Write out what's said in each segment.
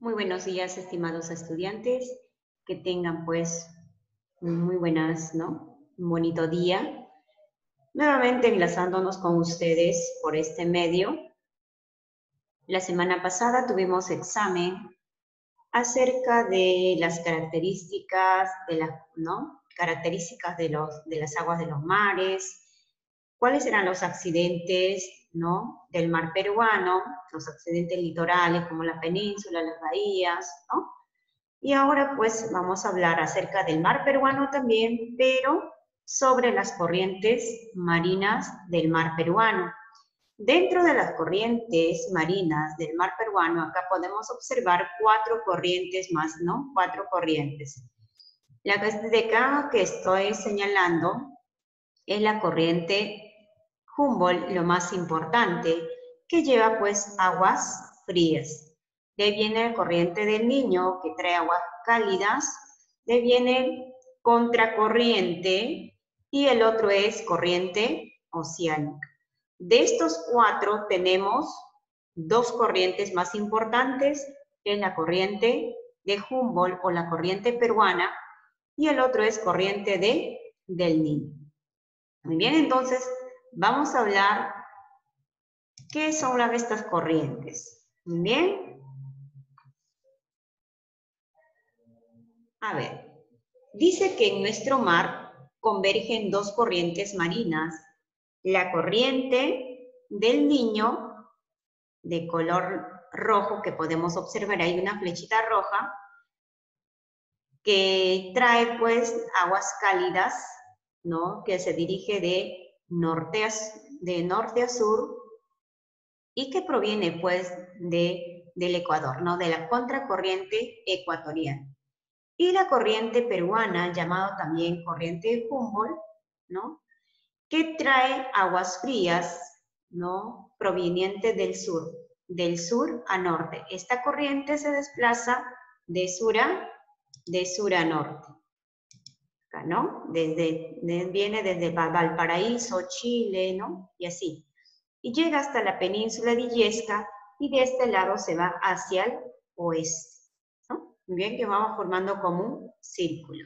Muy buenos días, estimados estudiantes. Que tengan pues muy buenas, ¿no? Un bonito día. Nuevamente enlazándonos con ustedes por este medio. La semana pasada tuvimos examen acerca de las características características de las aguas de los mares, cuáles eran los accidentes, ¿no? Del mar peruano, los accidentes litorales como la península, las bahías, ¿no? Y ahora pues vamos a hablar acerca del mar peruano también, pero sobre las corrientes marinas del mar peruano. Dentro de las corrientes marinas del mar peruano, acá podemos observar 4 corrientes más, ¿no? 4 corrientes. La de acá que estoy señalando es la corriente Humboldt, lo más importante, que lleva pues aguas frías. De ahí viene la corriente del Niño, que trae aguas cálidas. De ahí viene contracorriente y el otro es corriente oceánica. De estos 4 tenemos 2 corrientes más importantes, que es la corriente de Humboldt o la corriente peruana, y el otro es corriente del Niño. Muy bien, entonces vamos a hablar qué son estas corrientes. Muy bien. A ver, dice que en nuestro mar convergen 2 corrientes marinas. La corriente del Niño, de color rojo, que podemos observar ahí una flechita roja, que trae pues aguas cálidas, ¿no? Que se dirige de norte a sur y que proviene pues del Ecuador, ¿no? De la contracorriente ecuatoriana. Y la corriente peruana, llamada también corriente de Humboldt, ¿no? Que trae aguas frías, ¿no? Provenientes del sur a norte. Esta corriente se desplaza de sur a norte. Acá, ¿no? Viene desde Valparaíso, Chile, ¿no? Y así. Y llega hasta la península de Illesca y de este lado se va hacia el oeste, ¿no? Muy bien, que vamos formando como un círculo.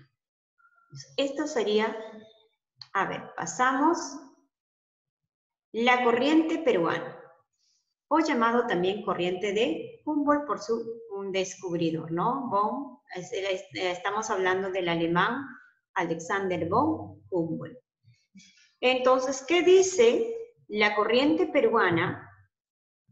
Esto sería, a ver, pasamos la corriente peruana, o llamado también corriente de Humboldt por su descubridor, ¿no? Estamos hablando del alemán Alexander von Humboldt. Entonces, ¿qué dice? La corriente peruana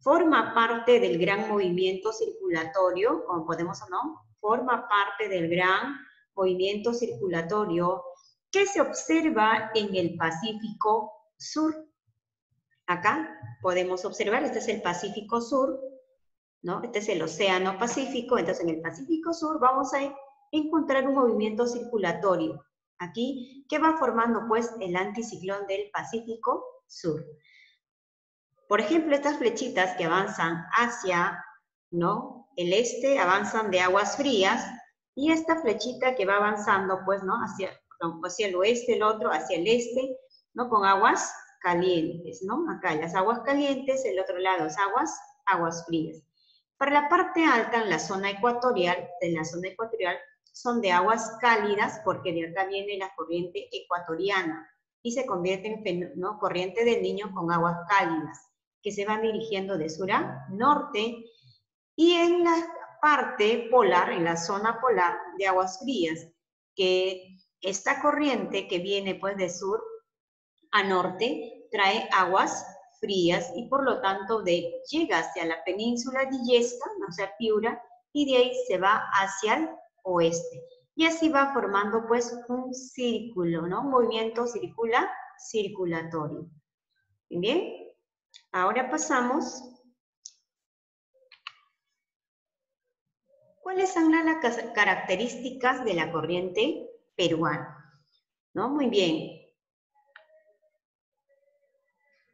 forma parte del gran movimiento circulatorio, como podemos o no, forma parte del gran movimiento circulatorio que se observa en el Pacífico Sur. Acá podemos observar, este es el Pacífico Sur, ¿no? Este es el Océano Pacífico, entonces en el Pacífico Sur vamos a encontrar un movimiento circulatorio, aquí, que va formando pues el anticiclón del Pacífico Sur. Por ejemplo, estas flechitas que avanzan hacia, ¿no? El este, avanzan de aguas frías, y esta flechita que va avanzando, pues, ¿no? Hacia el oeste, el otro hacia el este, ¿no? Con aguas calientes, ¿no? Acá las aguas calientes, el otro lado es aguas frías. Para la parte alta, en la zona ecuatorial, son de aguas cálidas, porque de acá viene la corriente ecuatoriana, y se convierte en, ¿no? Corriente del Niño con aguas cálidas, que se van dirigiendo de sur a norte, y en la parte polar, en la zona polar, de aguas frías, que esta corriente que viene pues de sur a norte trae aguas frías y por lo tanto llega hacia la península de Illesca, o sea, Piura, y de ahí se va hacia el oeste. Y así va formando pues un círculo, ¿no? Un movimiento circulatorio. ¿Bien? Ahora pasamos. ¿Cuáles son las características de la corriente peruana? ¿No? Muy bien.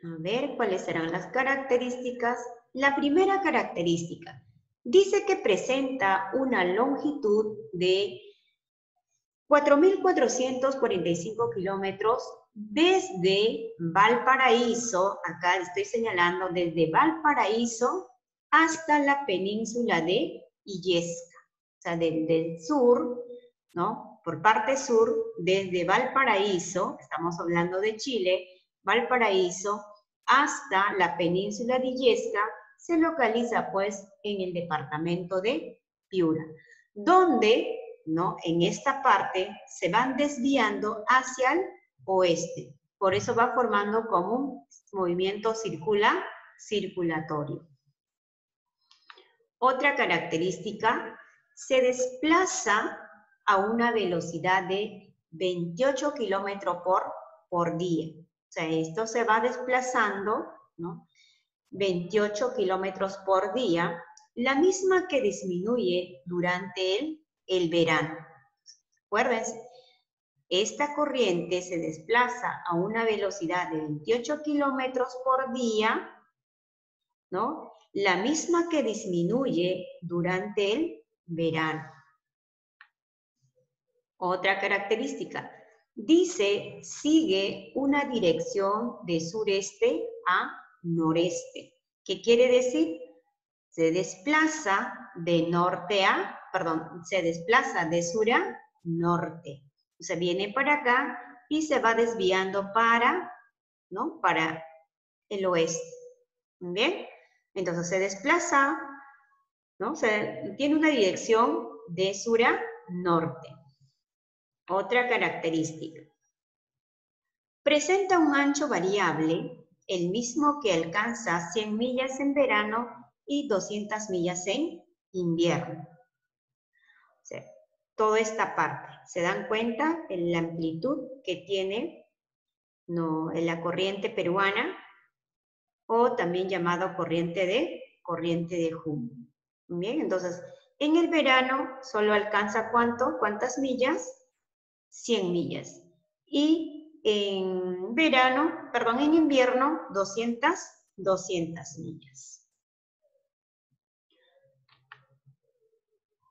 A ver, ¿cuáles serán las características? La primera característica dice que presenta una longitud de 4.445 kilómetros desde Valparaíso, acá estoy señalando, desde Valparaíso hasta la península de Illesca. O sea, del sur, ¿no? Por parte sur, desde Valparaíso, estamos hablando de Chile, Valparaíso, hasta la península de Illesca, se localiza pues en el departamento de Piura, donde, ¿no? En esta parte se van desviando hacia el oeste. Por eso va formando como un movimiento circulatorio. Otra característica, se desplaza a una velocidad de 28 kilómetros por día. O sea, esto se va desplazando, ¿no? 28 kilómetros por día, la misma que disminuye durante el verano. Acuérdense, esta corriente se desplaza a una velocidad de 28 kilómetros por día, ¿no? La misma que disminuye durante el verano. Otra característica, dice, sigue una dirección de sureste a noreste. ¿Qué quiere decir? Se desplaza de se desplaza de sur a norte. O sea, viene para acá y se va desviando para, ¿no? Para el oeste. ¿Bien? Entonces se desplaza, ¿no? Tiene una dirección de sur a norte. Otra característica. Presenta un ancho variable, el mismo que alcanza 100 millas en verano y 200 millas en invierno. O sea, toda esta parte. ¿Se dan cuenta de la amplitud que tiene, ¿no?, la corriente peruana? O también llamado corriente de junio. Bien, entonces, en el verano solo alcanza ¿cuánto? ¿Cuántas millas? 100 millas. Y en invierno, 200 millas.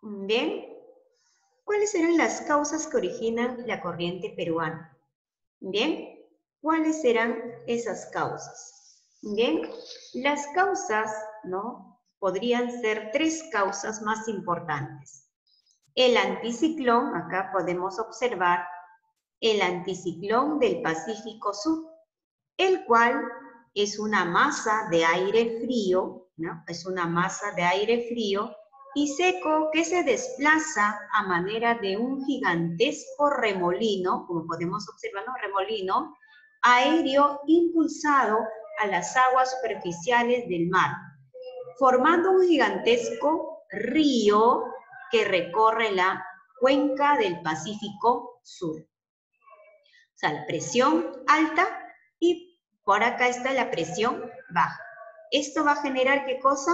Bien, ¿cuáles serán las causas que originan la corriente peruana? Bien, ¿cuáles serán esas causas? Bien, las causas, ¿no?, podrían ser 3 causas más importantes. El anticiclón, acá podemos observar el anticiclón del Pacífico Sur, el cual es una masa de aire frío, ¿no? Es una masa de aire frío y seco que se desplaza a manera de un gigantesco remolino, como podemos observar, un remolino aéreo impulsado a las aguas superficiales del mar, formando un gigantesco río que recorre la cuenca del Pacífico Sur. O sea, la presión alta y por acá está la presión baja. Esto va a generar, ¿qué cosa?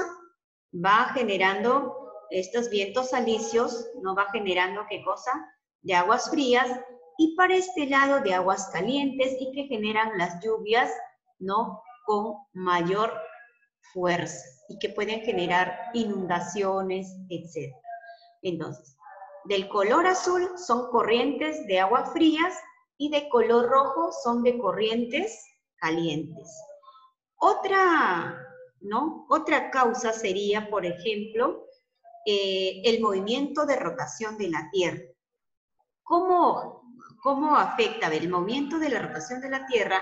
Va generando estos vientos alisios, ¿no? Va generando, ¿qué cosa? De aguas frías, y para este lado de aguas calientes, y que generan las lluvias, ¿no?, con mayor fuerza y que pueden generar inundaciones, etc. Entonces, del color azul son corrientes de aguas frías y de color rojo son de corrientes calientes. Otra causa sería, por ejemplo, el movimiento de rotación de la Tierra. ¿Cómo afecta el movimiento de la rotación de la Tierra?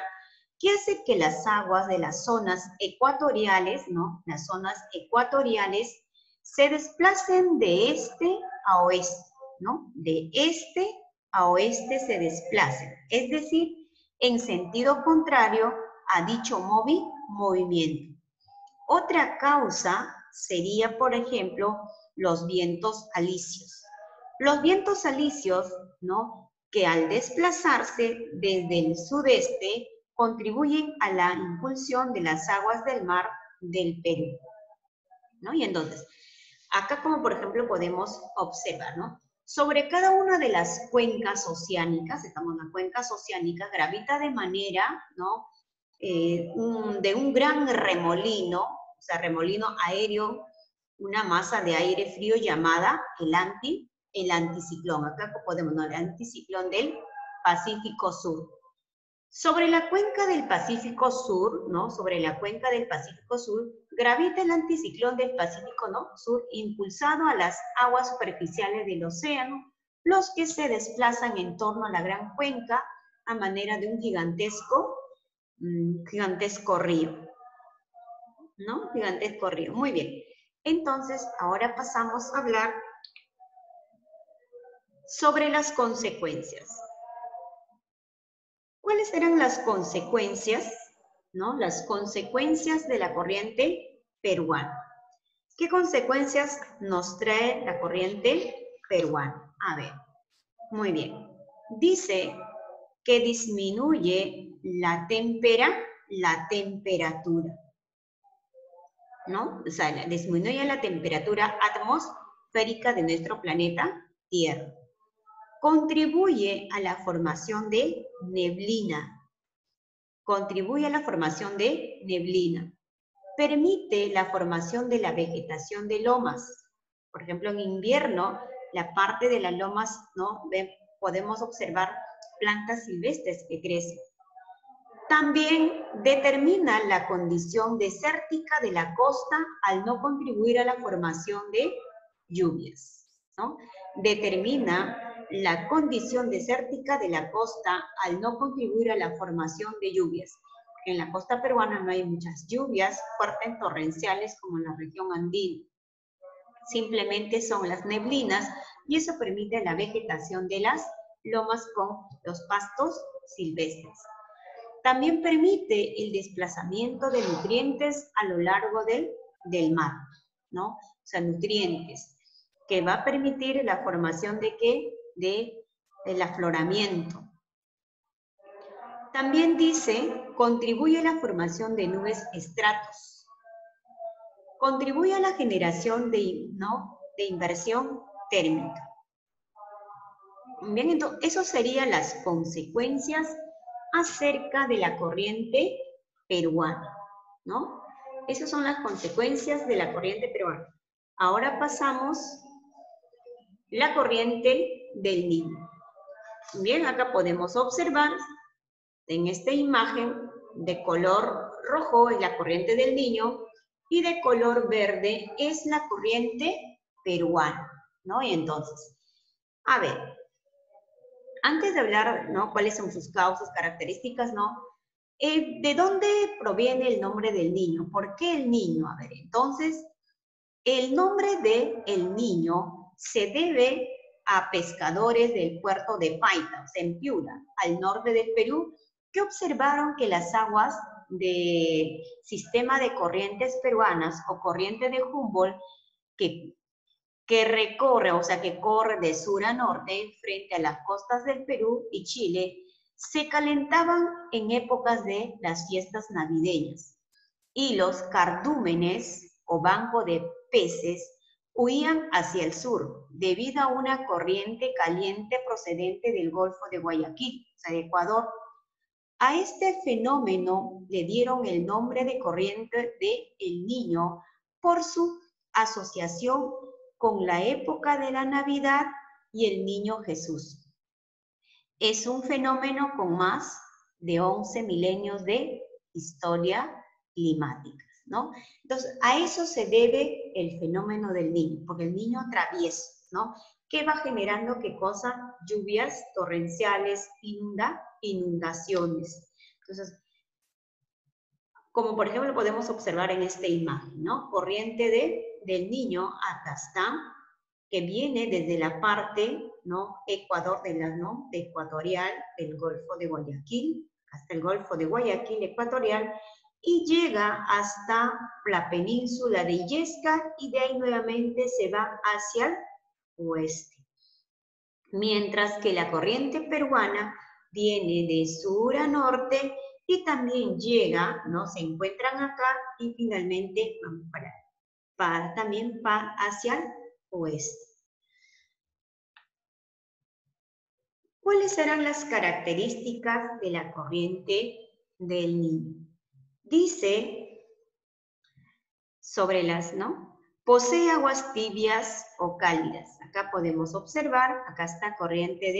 Que hace que las aguas de las zonas ecuatoriales, ¿no?, las zonas ecuatoriales, se desplacen de este a oeste, ¿no? De este a oeste se desplacen, es decir, en sentido contrario a dicho movimiento. Otra causa sería, por ejemplo, los vientos alisios. Los vientos alisios, ¿no?, que al desplazarse desde el sudeste contribuyen a la impulsión de las aguas del mar del Perú, ¿no? Y entonces, acá como por ejemplo podemos observar, ¿no?, sobre cada una de las cuencas oceánicas, estamos en las cuencas oceánicas, gravita de manera, ¿no?, de un gran remolino, o sea, remolino aéreo, una masa de aire frío llamada el anticiclón. Acá podemos ver el anticiclón del Pacífico Sur. Sobre la cuenca del Pacífico Sur, ¿no? Sobre la cuenca del Pacífico Sur, gravita el anticiclón del Pacífico, ¿no? Sur, impulsado a las aguas superficiales del océano, los que se desplazan en torno a la gran cuenca a manera de un gigantesco río, ¿no? Gigantesco río. Muy bien. Entonces, ahora pasamos a hablar sobre las consecuencias. ¿Cuáles eran las consecuencias, ¿no? Las consecuencias de la corriente peruana. ¿Qué consecuencias nos trae la corriente peruana? A ver, muy bien. Dice que disminuye la temperatura, ¿no? O sea, disminuye la temperatura atmosférica de nuestro planeta Tierra. Contribuye a la formación de neblina. Contribuye a la formación de neblina. Permite la formación de la vegetación de lomas. Por ejemplo, en invierno, la parte de las lomas, ¿no? Podemos observar plantas silvestres que crecen. También determina la condición desértica de la costa al no contribuir a la formación de lluvias, ¿no? Determina la condición desértica de la costa al no contribuir a la formación de lluvias. En la costa peruana no hay muchas lluvias fuertes torrenciales como en la región andina. Simplemente son las neblinas y eso permite la vegetación de las lomas con los pastos silvestres. También permite el desplazamiento de nutrientes a lo largo del mar, ¿no? O sea, nutrientes, que va a permitir la formación de ¿qué? Del afloramiento. También dice, contribuye a la formación de nubes estratos. Contribuye a la generación de inversión térmica. Bien, entonces, esas serían las consecuencias acerca de la corriente peruana, ¿no? Esas son las consecuencias de la corriente peruana. Ahora pasamos la corriente del Niño. Bien, acá podemos observar en esta imagen de color rojo es la corriente del Niño y de color verde es la corriente peruana, ¿no? Y entonces, a ver, antes de hablar, ¿no? ¿Cuáles son sus causas, características, no? ¿De dónde proviene el nombre del niño? ¿Por qué el niño? A ver, entonces, el nombre de el niño se debe a pescadores del puerto de Paita, o sea, en Piura, al norte del Perú, que observaron que las aguas del sistema de corrientes peruanas o corriente de Humboldt, que recorre, o sea, que corre de sur a norte frente a las costas del Perú y Chile, se calentaban en épocas de las fiestas navideñas y los cardúmenes o banco de peces huían hacia el sur debido a una corriente caliente procedente del Golfo de Guayaquil, o sea, de Ecuador. A este fenómeno le dieron el nombre de corriente de El Niño por su asociación con la época de la Navidad y el Niño Jesús. Es un fenómeno con más de 11 milenios de historia climática, ¿no? Entonces, a eso se debe el fenómeno del niño, porque el niño atraviesa, ¿no? ¿Qué va generando? ¿Qué cosa? Lluvias torrenciales, inundaciones. Entonces, como por ejemplo podemos observar en esta imagen, ¿no? Corriente del Niño acá está, que viene desde la parte, ¿no? Ecuador ecuatorial del Golfo de Guayaquil, hasta el Golfo de Guayaquil ecuatorial, y llega hasta la península de Illesca y de ahí nuevamente se va hacia el oeste. Mientras que la corriente peruana viene de sur a norte y también llega, ¿no? Se encuentran acá y finalmente van también hacia el oeste. ¿Cuáles serán las características de la corriente del Niño? Dice sobre las, ¿no? Posee aguas tibias o cálidas. Acá podemos observar, acá está corriente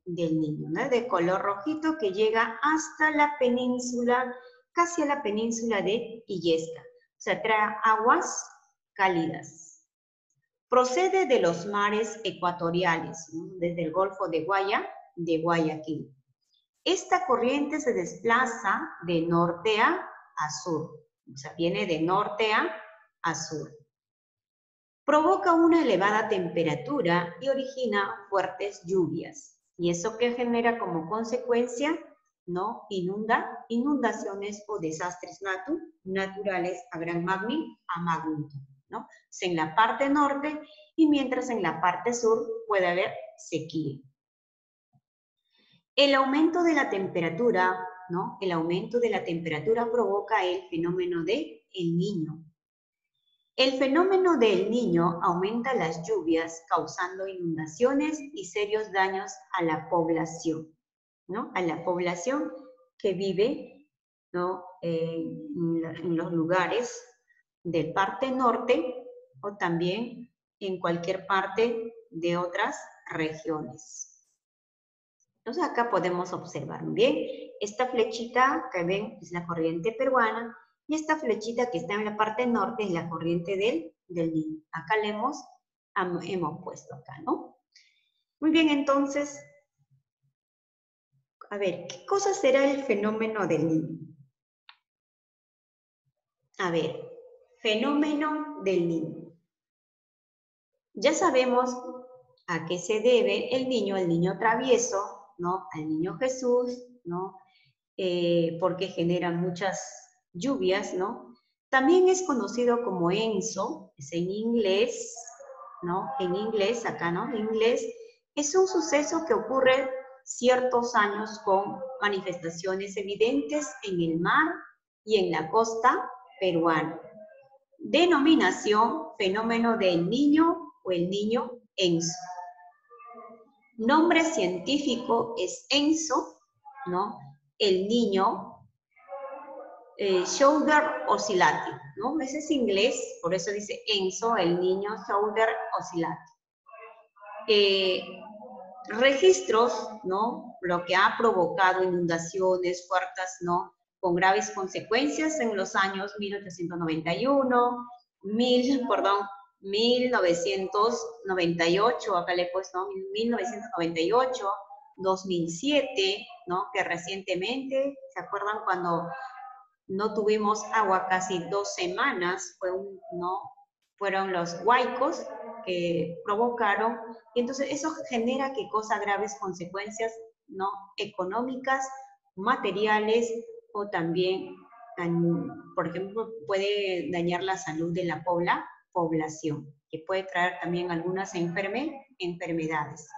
del Niño, ¿no? De color rojito que llega hasta la península, casi a la península de Illesca. O sea, trae aguas cálidas. Procede de los mares ecuatoriales, ¿no? Desde el Golfo de Guayaquil. Esta corriente se desplaza de norte a sur, o sea, viene de norte a sur. Provoca una elevada temperatura y origina fuertes lluvias. ¿Y eso qué genera como consecuencia? ¿No? Inundaciones o desastres naturales a gran magnitud, ¿no? Es en la parte norte y mientras en la parte sur puede haber sequía. El aumento de la temperatura, ¿no? El aumento de la temperatura provoca el fenómeno de El Niño. El fenómeno del Niño aumenta las lluvias, causando inundaciones y serios daños a la población, ¿no? A la población que vive, ¿no? En los lugares del parte norte o también en cualquier parte de otras regiones. Entonces acá podemos observar bien, esta flechita que ven es la corriente peruana y esta flechita que está en la parte norte es la corriente del Niño. Acá le hemos puesto acá, ¿no? Muy bien, entonces, a ver, ¿qué cosa será el fenómeno del Niño? A ver, fenómeno del Niño. Ya sabemos a qué se debe el niño travieso, ¿no? Al niño Jesús, ¿no? Porque genera muchas lluvias, ¿no? También es conocido como ENSO, es en inglés, ¿no? En inglés, acá, ¿no? En inglés, es un suceso que ocurre ciertos años con manifestaciones evidentes en el mar y en la costa peruana. Denominación, fenómeno del Niño o el niño ENSO. Nombre científico es ENSO, ¿no? El niño shoulder oscillating, ¿no? Ese es inglés, por eso dice ENSO, el niño shoulder oscillating. Registros, ¿no? Lo que ha provocado inundaciones fuertes, ¿no? Con graves consecuencias en los años 1891, 1998, acá le he puesto, ¿no? 1998, 2007, ¿no? Que recientemente, ¿se acuerdan cuando no tuvimos agua casi 2 semanas? Fueron los huaicos que provocaron, y entonces eso genera que cosa graves consecuencias, ¿no? Económicas, materiales, o también, por ejemplo, puede dañar la salud de la población, que puede traer también algunas enfermedades.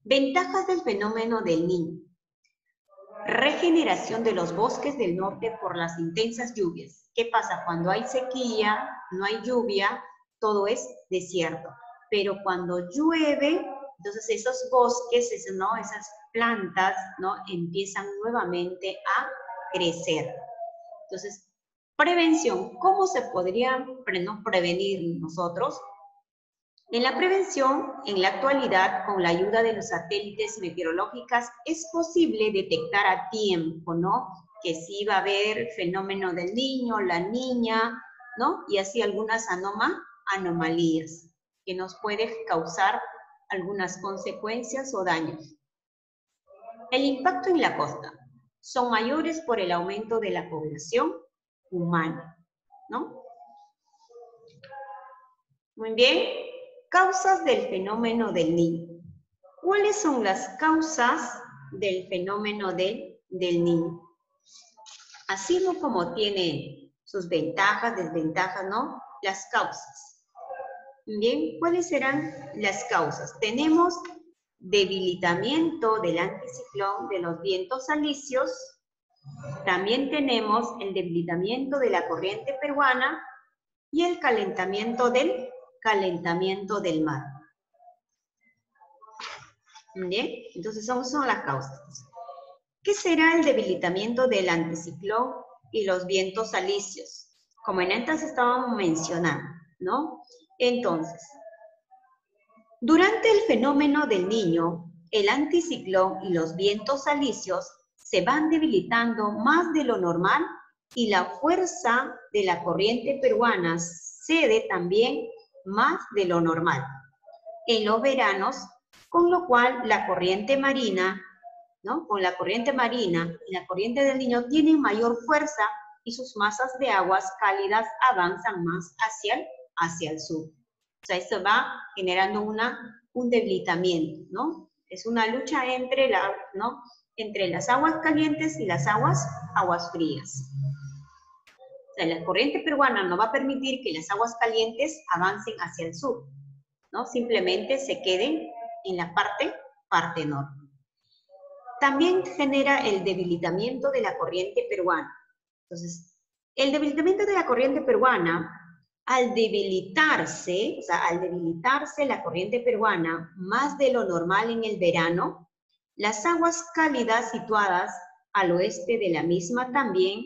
Ventajas del fenómeno del Niño. Regeneración de los bosques del norte por las intensas lluvias. ¿Qué pasa? Cuando hay sequía, no hay lluvia, todo es desierto. Pero cuando llueve, entonces esos bosques, esas plantas, ¿no? Empiezan nuevamente a crecer. Entonces, prevención. ¿Cómo se podría prevenir nosotros? En la prevención, en la actualidad, con la ayuda de los satélites meteorológicos, es posible detectar a tiempo, ¿no? Que sí va a haber fenómeno del niño, la niña, ¿no? Y así algunas anomalías que nos pueden causar algunas consecuencias o daños. El impacto en la costa son mayores por el aumento de la población humana, ¿no? Muy bien. Causas del fenómeno del Niño. ¿Cuáles son las causas del fenómeno del Niño? Así como tiene sus ventajas, desventajas, ¿no? Las causas. Bien, ¿cuáles serán las causas? Tenemos debilitamiento del anticiclón de los vientos alisios. También tenemos el debilitamiento de la corriente peruana y el calentamiento del mar. ¿Bien? Entonces son las causas. ¿Qué será el debilitamiento del anticiclón y los vientos alisios? Como en antes estábamos mencionando, ¿no? Entonces, durante el fenómeno del Niño, el anticiclón y los vientos alisios se van debilitando más de lo normal y la fuerza de la corriente peruana cede también más de lo normal en los veranos, con lo cual la corriente marina, ¿no? Con la corriente marina y la corriente del Niño tienen mayor fuerza y sus masas de aguas cálidas avanzan más hacia el sur. O sea, esto va generando un debilitamiento, ¿no? Es una lucha entre, ¿no? Entre las aguas calientes y las aguas frías. O sea, la corriente peruana no va a permitir que las aguas calientes avancen hacia el sur, ¿no? Simplemente se queden en la parte norte. También genera el debilitamiento de la corriente peruana. Entonces, el debilitamiento de la corriente peruana, al debilitarse, o sea, al debilitarse la corriente peruana más de lo normal en el verano, las aguas cálidas situadas al oeste de la misma también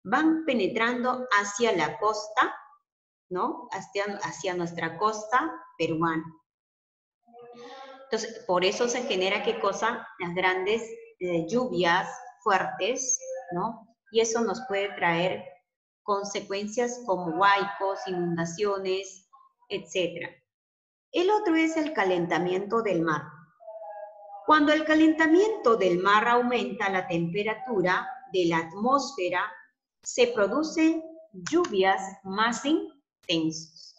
van penetrando hacia la costa, ¿no? Hacia nuestra costa peruana. Entonces, por eso se genera, ¿qué cosa? Las grandes lluvias fuertes, ¿no? Y eso nos puede traer consecuencias como huaicos, inundaciones, etc. El otro es el calentamiento del mar. Cuando el calentamiento del mar aumenta la temperatura de la atmósfera, se producen lluvias más intensas,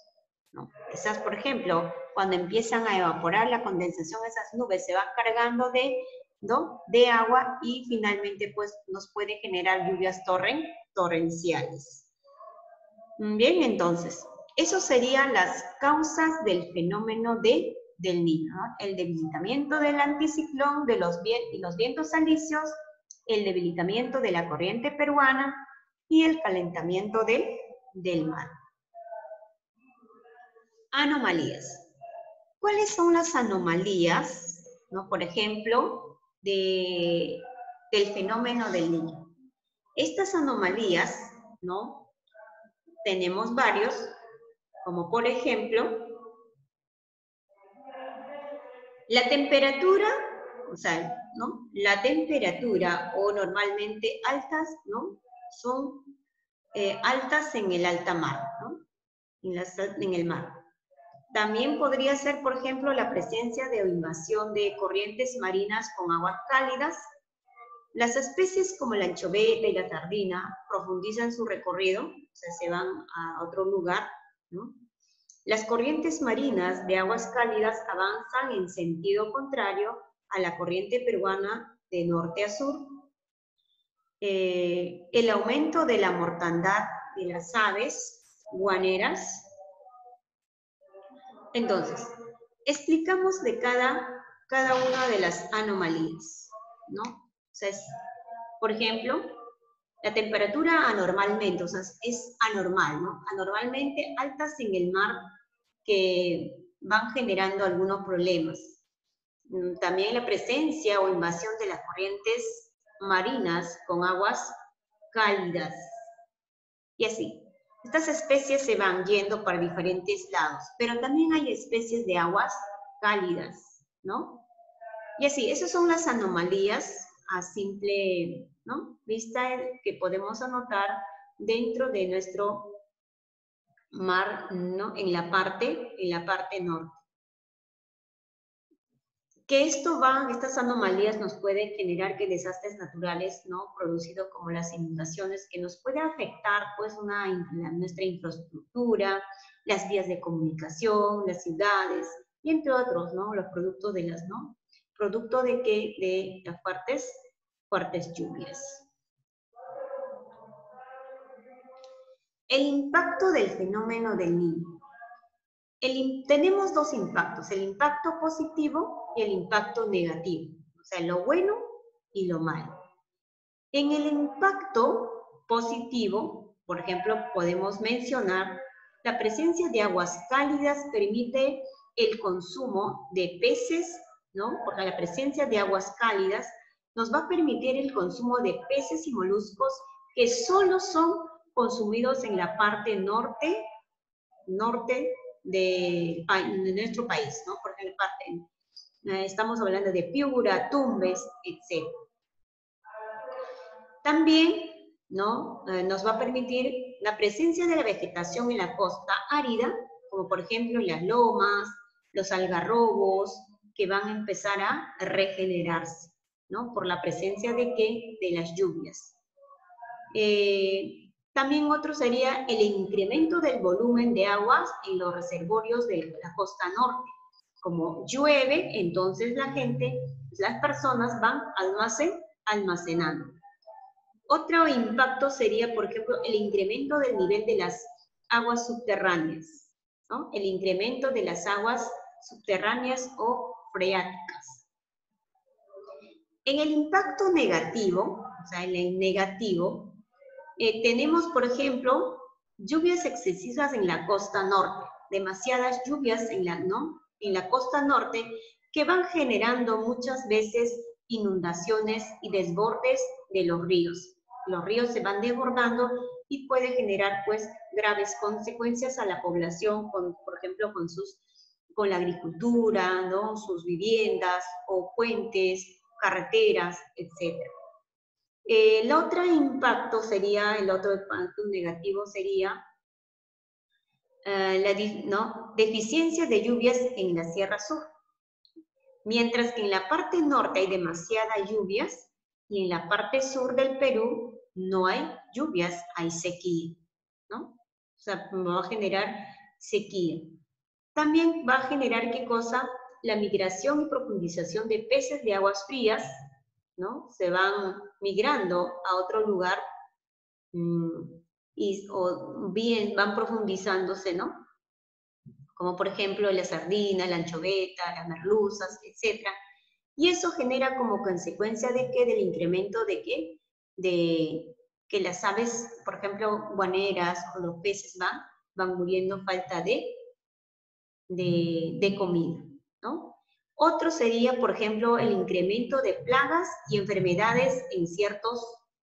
¿no? Esas, por ejemplo, cuando empiezan a evaporar la condensación, esas nubes se van cargando de agua y finalmente pues nos puede generar lluvias torrenciales. Bien, entonces, eso serían las causas del fenómeno del Niño, ¿no? El debilitamiento del anticiclón y los vientos alisios, el debilitamiento de la corriente peruana y el calentamiento del mar. Anomalías. ¿Cuáles son las anomalías, ¿no? Por ejemplo, del fenómeno del Niño? Estas anomalías, ¿no? Tenemos varios, como por ejemplo, la temperatura, o sea, ¿no? La temperatura o normalmente altas, ¿no? Son altas en el alta mar, ¿no? En el mar. También podría ser, por ejemplo, la presencia de invasión de corrientes marinas con aguas cálidas. Las especies como la anchoveta y la sardina profundizan su recorrido, o sea, se van a otro lugar, ¿no? Las corrientes marinas de aguas cálidas avanzan en sentido contrario a la corriente peruana de norte a sur. El aumento de la mortandad de las aves guaneras. Entonces, explicamos de cada una de las anomalías, ¿no? O sea, por ejemplo, la temperatura anormalmente, o sea, es anormal, ¿no? Anormalmente altas en el mar que van generando algunos problemas. También la presencia o invasión de las corrientes marinas con aguas cálidas. Y así. Estas especies se van yendo para diferentes lados, pero también hay especies de aguas cálidas, ¿no? Y así, esas son las anomalías a simple, ¿no? vista que podemos anotar dentro de nuestro mar, ¿no? En la parte norte. Que estas anomalías nos pueden generar que desastres naturales, ¿no? Producidos como las inundaciones, que nos puede afectar, pues, nuestra infraestructura, las vías de comunicación, las ciudades, y entre otros, ¿no? Los productos de las, ¿no? Producto de las fuertes lluvias. El impacto del fenómeno del Niño. Tenemos dos impactos, el impacto positivo y el impacto negativo, o sea, lo bueno y lo malo. En el impacto positivo, por ejemplo, podemos mencionar la presencia de aguas cálidas permite el consumo de peces, ¿no? Porque la presencia de aguas cálidas nos va a permitir el consumo de peces y moluscos que solo son consumidos en la parte norte de nuestro país, ¿no? Por ejemplo, Estamos hablando de Piura, Tumbes, etc. También, ¿no? Nos va a permitir la presencia de la vegetación en la costa árida, como por ejemplo las lomas, los algarrobos, que van a empezar a regenerarse, ¿no? Por la presencia de ¿qué? De las lluvias. También otro sería el incremento del volumen de aguas en los reservorios de la costa norte. Como llueve, entonces la gente, las personas van almacenando. Otro impacto sería, por ejemplo, el incremento del nivel de las aguas subterráneas, ¿no? El incremento de las aguas subterráneas o freáticas. En el impacto negativo, o sea, en el negativo, tenemos, por ejemplo, lluvias excesivas en la costa norte, demasiadas lluvias en la costa norte que van generando muchas veces inundaciones y desbordes de los ríos. Los ríos se van desbordando y puede generar pues graves consecuencias a la población, por ejemplo, con la agricultura, ¿no? Sus viviendas o puentes, carreteras, etc. El otro impacto negativo sería deficiencia de lluvias en la Sierra Sur. Mientras que en la parte norte hay demasiadas lluvias y en la parte sur del Perú no hay lluvias, hay sequía, ¿no? O sea, va a generar sequía. También va a generar, ¿qué cosa? La migración y profundización de peces de aguas frías, ¿no? Se van migrando a otro lugar o bien van profundizándose, ¿no? Como por ejemplo la sardina, la anchoveta, las merluzas, etc. Y eso genera como consecuencia de ¿qué? Del incremento de ¿qué? De que las aves, por ejemplo, guaneras o los peces van muriendo falta de comida, ¿no? Otro sería, por ejemplo, el incremento de plagas y enfermedades en ciertos,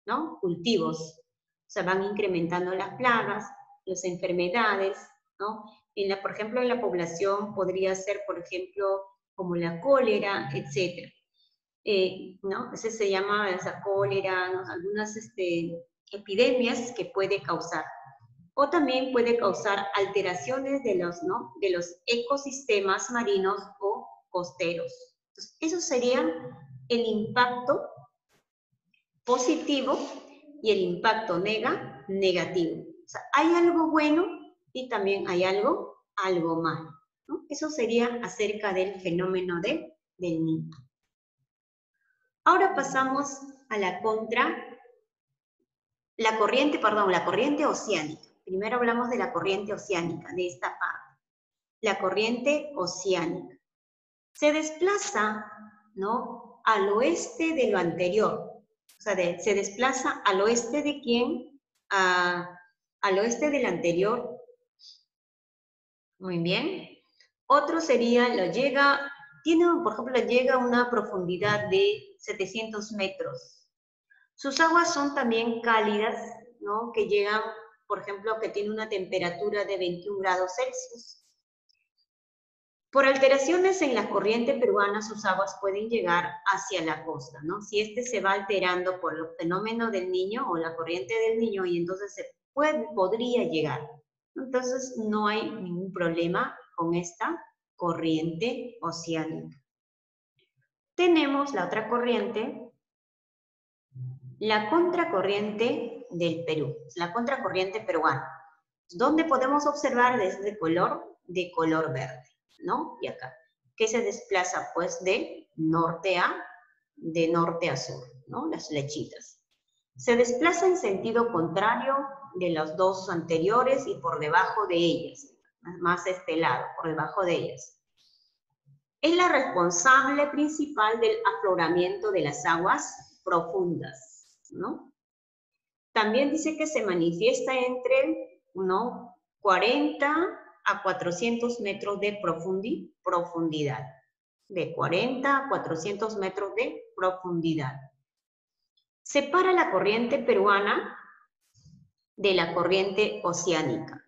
¿no? Cultivos. O sea, van incrementando las plagas, las enfermedades, ¿no? Por ejemplo, en la población podría ser, por ejemplo, como la cólera, etc. ¿No? Ese se llama esa cólera, ¿no? Algunas epidemias que puede causar. O también puede causar alteraciones de los ecosistemas marinos o costeros. Entonces, eso sería el impacto positivo y el impacto negativo. O sea, hay algo bueno y también hay algo malo, ¿no? Eso sería acerca del fenómeno del Niño. Ahora pasamos a la corriente oceánica. Primero hablamos de la corriente oceánica, de esta parte. La corriente oceánica se desplaza, ¿no? Al oeste de lo anterior. O sea, se desplaza al oeste de quién? Al oeste del anterior. Muy bien. Otro sería, por ejemplo, llega a una profundidad de 700 metros. Sus aguas son también cálidas, ¿no? Que llegan, por ejemplo, que tiene una temperatura de 21 grados Celsius. Por alteraciones en la corriente peruana, sus aguas pueden llegar hacia la costa, ¿no? Si se va alterando por el fenómeno del Niño o la corriente del Niño, y entonces podría llegar. Entonces, no hay ningún problema con esta corriente oceánica. Tenemos la otra corriente, la contracorriente del Perú, la contracorriente peruana, donde podemos observar de color verde, ¿no? Y acá, que se desplaza pues de norte a sur, ¿no? Las flechitas. Se desplaza en sentido contrario de los dos anteriores y por debajo de ellas, más este lado, por debajo de ellas. Es la responsable principal del afloramiento de las aguas profundas, ¿no? También dice que se manifiesta entre 40 a 400 metros de profundidad. De 40 a 400 metros de profundidad. Separa la corriente peruana de la corriente oceánica,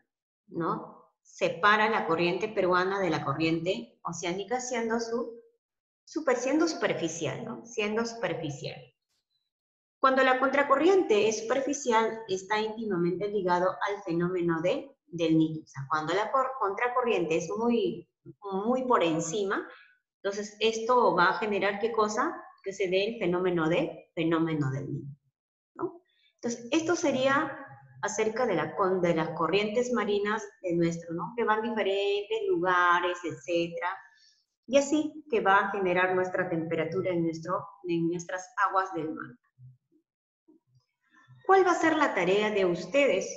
¿no? Separa la corriente peruana de la corriente oceánica, siendo su siendo superficial, ¿no? Siendo superficial. Cuando la contracorriente es superficial, está íntimamente ligado al fenómeno del niño. O sea, cuando la contracorriente es muy por encima, entonces esto va a generar ¿qué cosa? Que se dé el fenómeno del niño, ¿no? Entonces, esto sería acerca de las corrientes marinas de nuestro, ¿no? Que van a diferentes lugares, etcétera, y así que va a generar nuestra temperatura en nuestras aguas del mar. ¿Cuál va a ser la tarea de ustedes?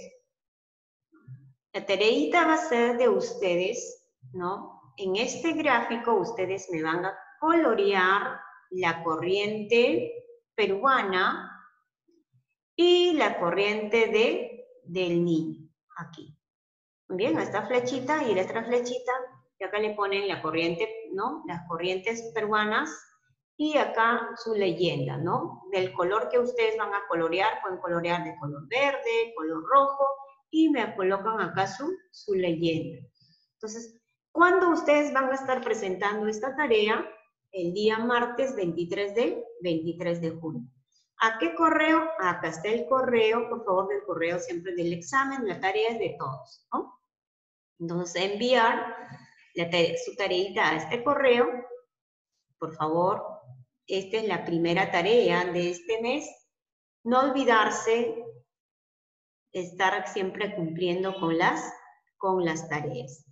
La tareita va a ser de ustedes, ¿no? En este gráfico ustedes me van a colorear la corriente peruana y la corriente del Niño, aquí. Muy bien, a esta flechita y la otra flechita, y acá le ponen la corriente, ¿no? Las corrientes peruanas y acá su leyenda, ¿no? Del color que ustedes van a colorear, pueden colorear de color verde, color rojo, y me colocan acá su leyenda. Entonces, ¿cuándo ustedes van a estar presentando esta tarea? El día martes 23 de junio. ¿A qué correo? Acá está el correo, por favor, del correo siempre del examen, la tarea es de todos, ¿no? Entonces, enviar su tareita a este correo, por favor. Esta es la primera tarea de este mes. No olvidarse estar siempre cumpliendo con las tareas.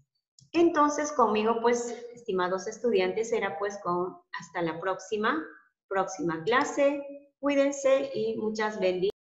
Entonces, conmigo, pues, estimados estudiantes, será pues hasta la próxima clase. Cuídense y muchas bendiciones.